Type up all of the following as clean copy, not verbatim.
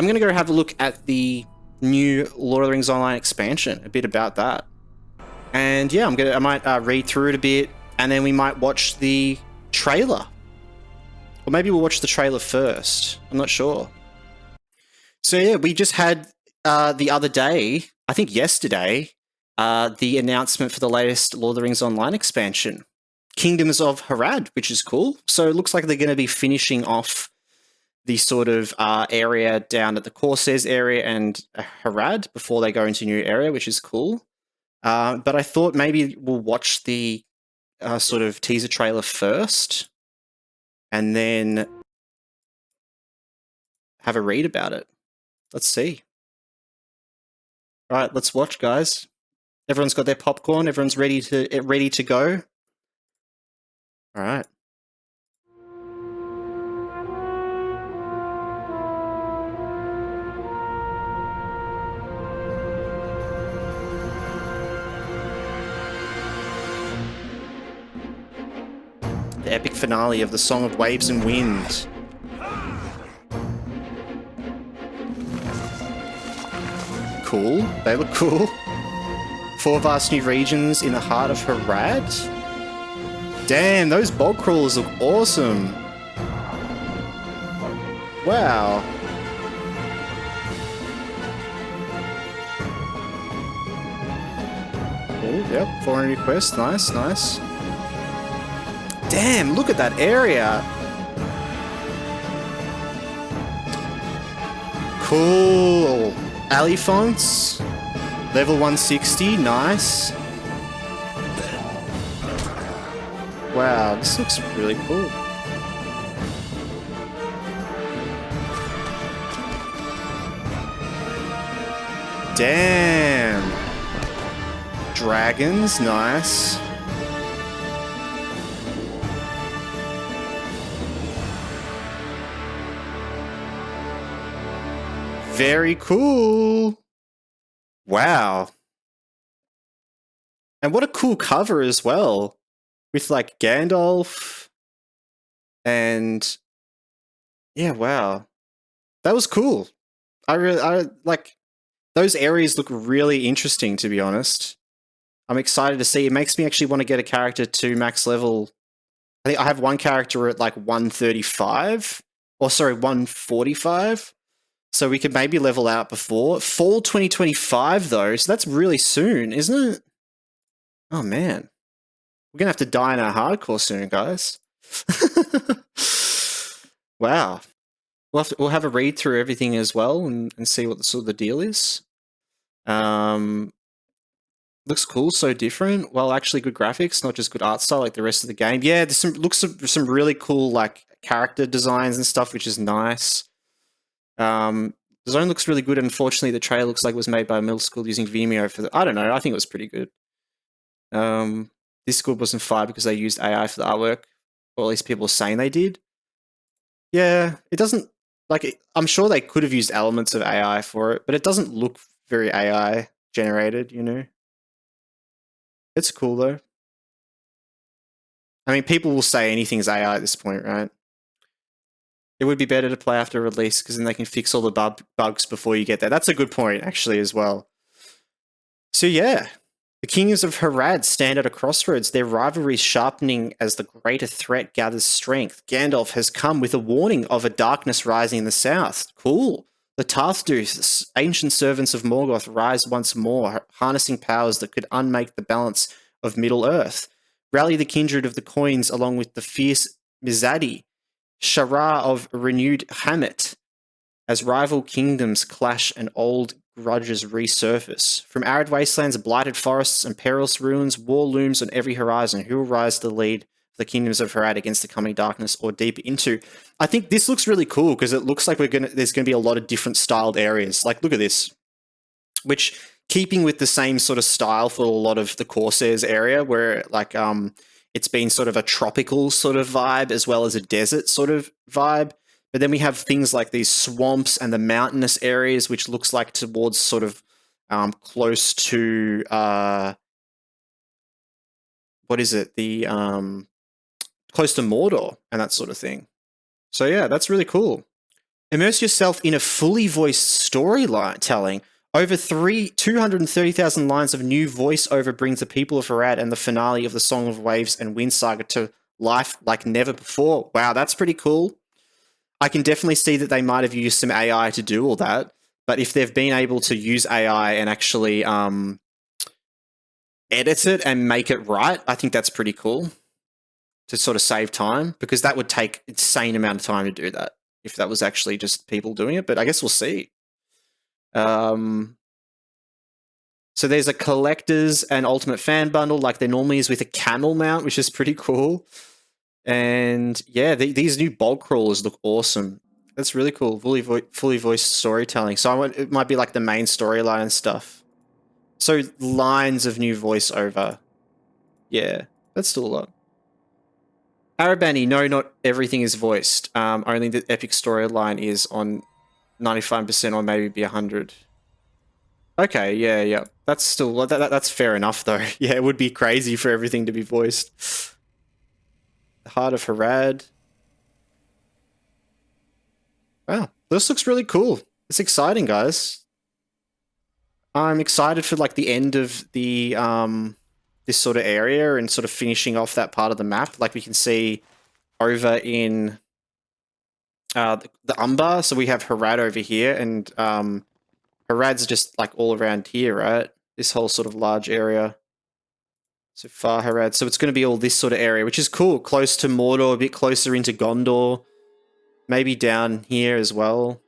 I'm going to go have a look at the new Lord of the Rings Online expansion, a bit about that. And yeah, I might read through it a bit, and then we might watch the trailer. Or maybe we'll watch the trailer first. I'm not sure. So yeah, we just had the other day, I think yesterday, the announcement for the latest Lord of the Rings Online expansion, Kingdoms of Harad, which is cool. So it looks like they're going to be finishing off the sort of area down at the Corsairs area and Harad before they go into a new area, which is cool. But I thought maybe we'll watch the sort of teaser trailer first and then have a read about it. Let's see. All right, let's watch, guys. Everyone's got their popcorn. Everyone's ready to go. All right. The epic finale of the Song of Waves and Wind. Cool. They look cool. 4 vast new regions in the heart of Harad. Damn, those bog crawlers look awesome. Wow. Oh, yep, 400 requests. Nice, nice. Damn, look at that area. Cool. Alley fonts. Level 160. Nice. Wow, this looks really cool. Damn. Dragons. Nice. Very cool. Wow. And what a cool cover as well. With like Gandalf. And yeah, wow. That was cool. I like those areas look really interesting, to be honest. I'm excited to see. It makes me actually want to get a character to max level. I think I have one character at like 135. Or sorry, 145. So we could maybe level out before. Fall 2025, though, so that's really soon, isn't it? Oh, man. We're going to have to die in our hardcore soon, guys. Wow. We'll have a read through everything as well and see what the sort of the deal is. Looks cool, so different. Well, actually good graphics, not just good art style like the rest of the game. Yeah, there's some really cool like character designs and stuff, which is nice. The zone looks really good. Unfortunately, the trailer looks like it was made by a middle school using Vimeo for the... I don't know. I think it was pretty good. This school wasn't fired because they used AI for the artwork. Or at least people are saying they did. Yeah, it doesn't... Like, I'm sure they could have used elements of AI for it, but it doesn't look very AI generated, you know? It's cool, though. I mean, people will say anything's AI at this point, right? It would be better to play after release because then they can fix all the bugs before you get there. That's a good point, actually, as well. So yeah, the Kings of Harad stand at a crossroads, their rivalry sharpening as the greater threat gathers strength. Gandalf has come with a warning of a darkness rising in the south. Cool. The Tarthduths, ancient servants of Morgoth, rise once more, harnessing powers that could unmake the balance of Middle-earth. Rally the kindred of the coins along with the fierce Mizadi, Shara of renewed Hamet, as rival kingdoms clash and old grudges resurface. From arid wastelands, blighted forests, and perilous ruins, war looms on every horizon. Who will rise to the lead of the kingdoms of Harad against the coming darkness or deep into? I think this looks really cool because it looks like there's going to be a lot of different styled areas. Like, look at this. Which, keeping with the same sort of style for a lot of the Corsairs area, where like it's been sort of a tropical sort of vibe as well as a desert sort of vibe. But then we have things like these swamps and the mountainous areas, which looks like towards sort of close to what is it? The close to Mordor and that sort of thing. So yeah, that's really cool. Immerse yourself in a fully voiced storyline telling. Over 230,000 lines of new voiceover brings the people of Harad and the finale of the Song of Waves and Wind Saga to life like never before. Wow, that's pretty cool. I can definitely see that they might have used some AI to do all that, but if they've been able to use AI and actually edit it and make it right, I think that's pretty cool to sort of save time, because that would take an insane amount of time to do that if that was actually just people doing it, but I guess we'll see. So there's a collector's and ultimate fan bundle like there normally is with a camel mount, which is pretty cool. And yeah, these new bulk crawlers look awesome. That's really cool. Fully voiced storytelling. So it might be like the main storyline and stuff. So lines of new voiceover. Yeah, that's still a lot. Arabani, no, not everything is voiced. Only the epic storyline is on 95% or maybe 100. Okay, yeah. That's still that's fair enough though. Yeah, it would be crazy for everything to be voiced. The Heart of Harad. Wow, this looks really cool. It's exciting, guys. I'm excited for like the end of the this sort of area and sort of finishing off that part of the map. Like we can see over in the Umbar. So we have Harad over here, and Harad's just like all around here, right? This whole sort of large area. So far, Harad. So it's going to be all this sort of area, which is cool. Close to Mordor, a bit closer into Gondor. Maybe down here as well.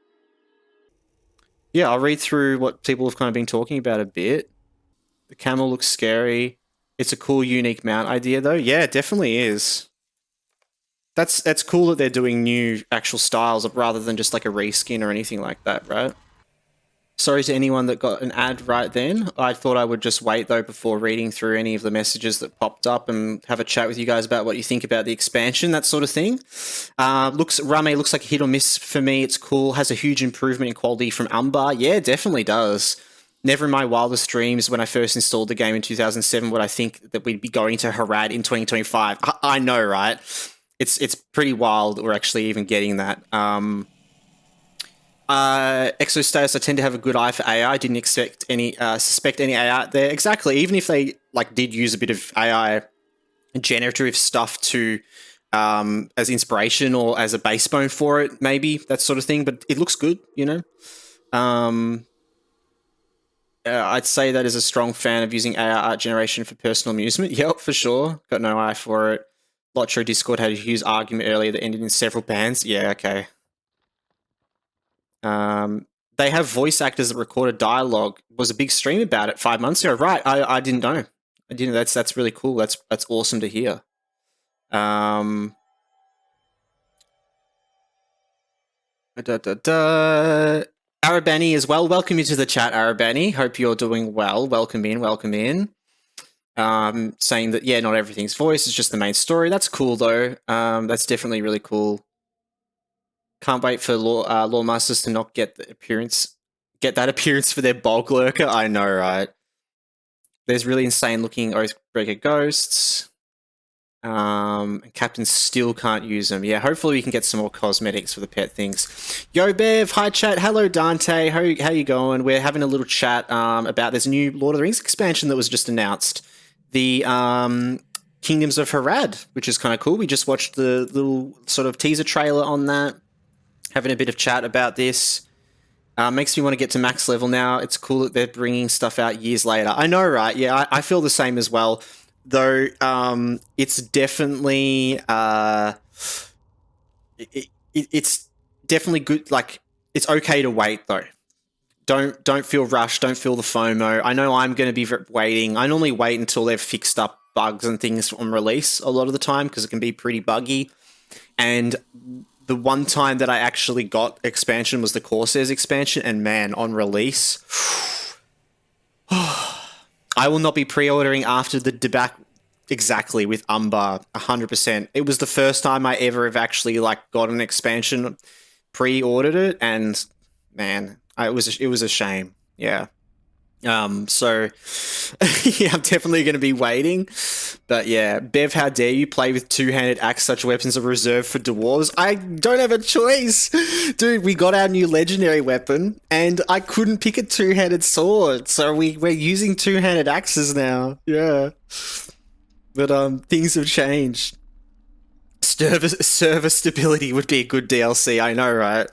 Yeah, I'll read through what people have kind of been talking about a bit. The camel looks scary. It's a cool, unique mount idea, though. Yeah, it definitely is. That's cool that they're doing new actual styles rather than just like a reskin or anything like that, right? Sorry to anyone that got an ad right then. I thought I would just wait though before reading through any of the messages that popped up and have a chat with you guys about what you think about the expansion, that sort of thing. Rame looks like a hit or miss for me. It's cool. Has a huge improvement in quality from Umbar. Yeah, definitely does. Never in my wildest dreams when I first installed the game in 2007 would I think that we'd be going to Harad in 2025. I know, right? It's pretty wild we're actually even getting that. Exostatus, I tend to have a good eye for AI. I didn't expect any suspect any AI there. Exactly. Even if they like did use a bit of AI generative stuff to as inspiration or as a base bone for it, maybe that sort of thing. But it looks good, you know. I'd say that as a strong fan of using AI art generation for personal amusement. Yep, for sure. Got no eye for it. LOTRO Discord had a huge argument earlier that ended in several bans. Yeah, okay. They have voice actors that recorded dialogue. Was a big stream about it 5 months ago. Right, I didn't know. I didn't. That's really cool. That's awesome to hear. Arabani as well. Welcome you to the chat, Arabani. Hope you're doing well. Welcome in. Welcome in. Saying that yeah, not everything's voice. It's just the main story. That's cool though. That's definitely really cool. Can't wait for Lawmasters to not get that appearance for their bulk lurker. I know, right? There's really insane looking Oathbreaker ghosts. Captains still can't use them. Yeah, hopefully we can get some more cosmetics for the pet things. Yo, Bev, hi chat. Hello, Dante. How you going? We're having a little chat about there's a new Lord of the Rings expansion that was just announced. The Kingdoms of Harad, which is kind of cool. We just watched the little sort of teaser trailer on that. Having a bit of chat about this. Makes me want to get to max level now. It's cool that they're bringing stuff out years later. I know, right? Yeah, I feel the same as well. Though it's definitely it's definitely good. Like it's okay to wait though. Don't feel rushed. Don't feel the FOMO. I know I'm going to be waiting. I normally wait until they've fixed up bugs and things on release a lot of the time because it can be pretty buggy. And the one time that I actually got expansion was the Corsairs expansion, and man, on release, I will not be pre-ordering after the debacle. Exactly, with Umbar, 100%. It was the first time I ever have actually like got an expansion, pre-ordered it, and man, it was a shame. Yeah, So yeah, I'm definitely going to be waiting. But yeah, Bev, how dare you play with two-handed axe? Such weapons are reserved for dwarves. I don't have a choice, dude. We got our new legendary weapon, and I couldn't pick a two-handed sword, so we're using two-handed axes now. Yeah, but things have changed. Server stability would be a good DLC. I know, right?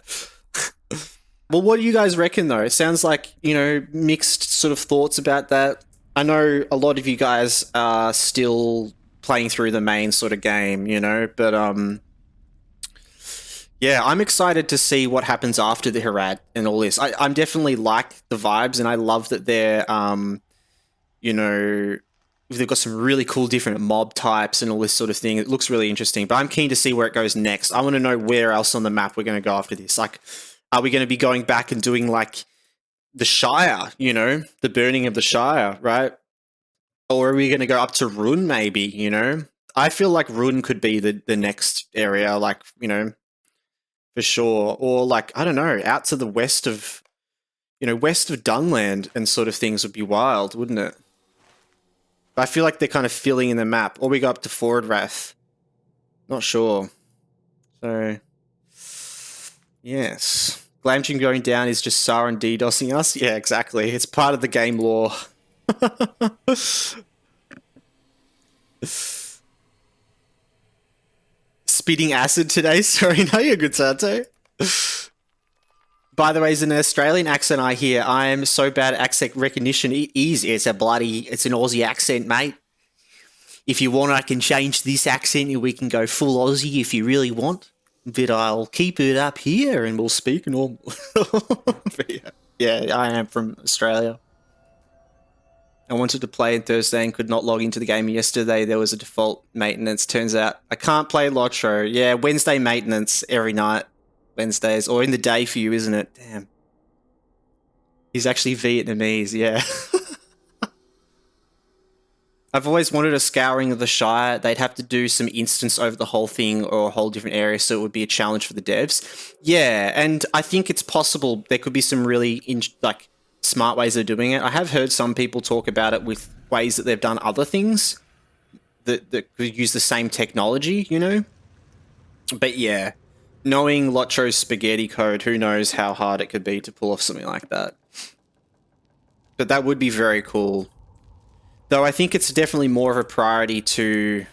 Well, what do you guys reckon, though? It sounds like, mixed sort of thoughts about that. I know a lot of you guys are still playing through the main sort of game, but yeah, I'm excited to see what happens after the Harad and all this. I'm definitely like the vibes, and I love that they're, you know, they've got some really cool different mob types and all this sort of thing. It looks really interesting, but I'm keen to see where it goes next. I want to know where else on the map we're going to go after this. Like, are we going to be going back and doing like the Shire, the burning of the Shire, right? Or are we going to go up to Run maybe, I feel like Run could be the next area, like, for sure. Or like, I don't know, out to the west of, west of Dunland and sort of things would be wild, wouldn't it? I feel like they're kind of filling in the map. Or we go up to Fordwrath. Not sure. So, yes. Glamjing going down is just Sauron DDoSing us? Yeah, exactly. It's part of the game lore. Spitting acid today? Sorry, no, you're good, Sato. By the way, it's an Australian accent I hear. I am so bad at accent recognition. It is. It's an Aussie accent, mate. If you want, I can change this accent and we can go full Aussie if you really want. But I'll keep it up here and we'll speak normal. Yeah, I am from Australia. I wanted to play on Thursday and could not log into the game yesterday. There was a default maintenance. Turns out I can't play LOTRO. Yeah, Wednesday maintenance every night. Wednesdays. Or in the day for you, isn't it? Damn. He's actually Vietnamese, yeah. I've always wanted a scouring of the Shire. They'd have to do some instance over the whole thing or a whole different area, so it would be a challenge for the devs. Yeah, and I think it's possible there could be some really smart ways of doing it. I have heard some people talk about it with ways that they've done other things that could use the same technology, But yeah, knowing Lotro's spaghetti code, who knows how hard it could be to pull off something like that. But that would be very cool. Though I think it's definitely more of a priority to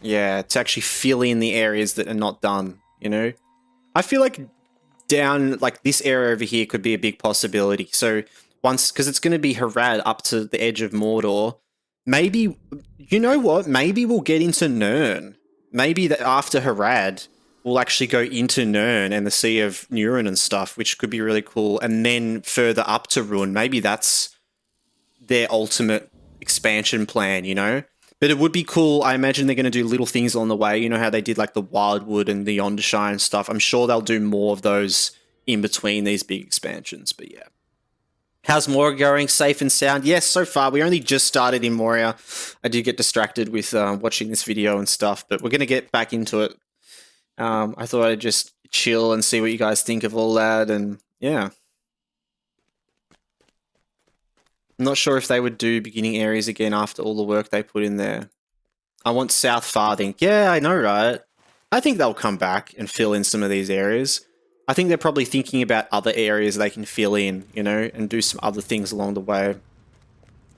actually fill in the areas that are not done, I feel like down, like this area over here could be a big possibility. So because it's going to be Harad up to the edge of Mordor, maybe, you know what? Maybe we'll get into Nirn. Maybe that after Harad, we'll actually go into Nirn and the Sea of Nuren and stuff, which could be really cool. And then further up to Run, maybe that's their ultimate expansion plan, But it would be cool. I imagine they're going to do little things on the way. You know how they did like the Wildwood and the Yondershire and stuff. I'm sure they'll do more of those in between these big expansions. But yeah. How's Moria going? Safe and sound? Yes, so far. We only just started in Moria. I did get distracted with watching this video and stuff, but we're going to get back into it. I thought I'd just chill and see what you guys think of all that. And yeah. I'm not sure if they would do beginning areas again after all the work they put in there. I want South Farthing. Yeah, I know, right? I think they'll come back and fill in some of these areas. I think they're probably thinking about other areas they can fill in, and do some other things along the way.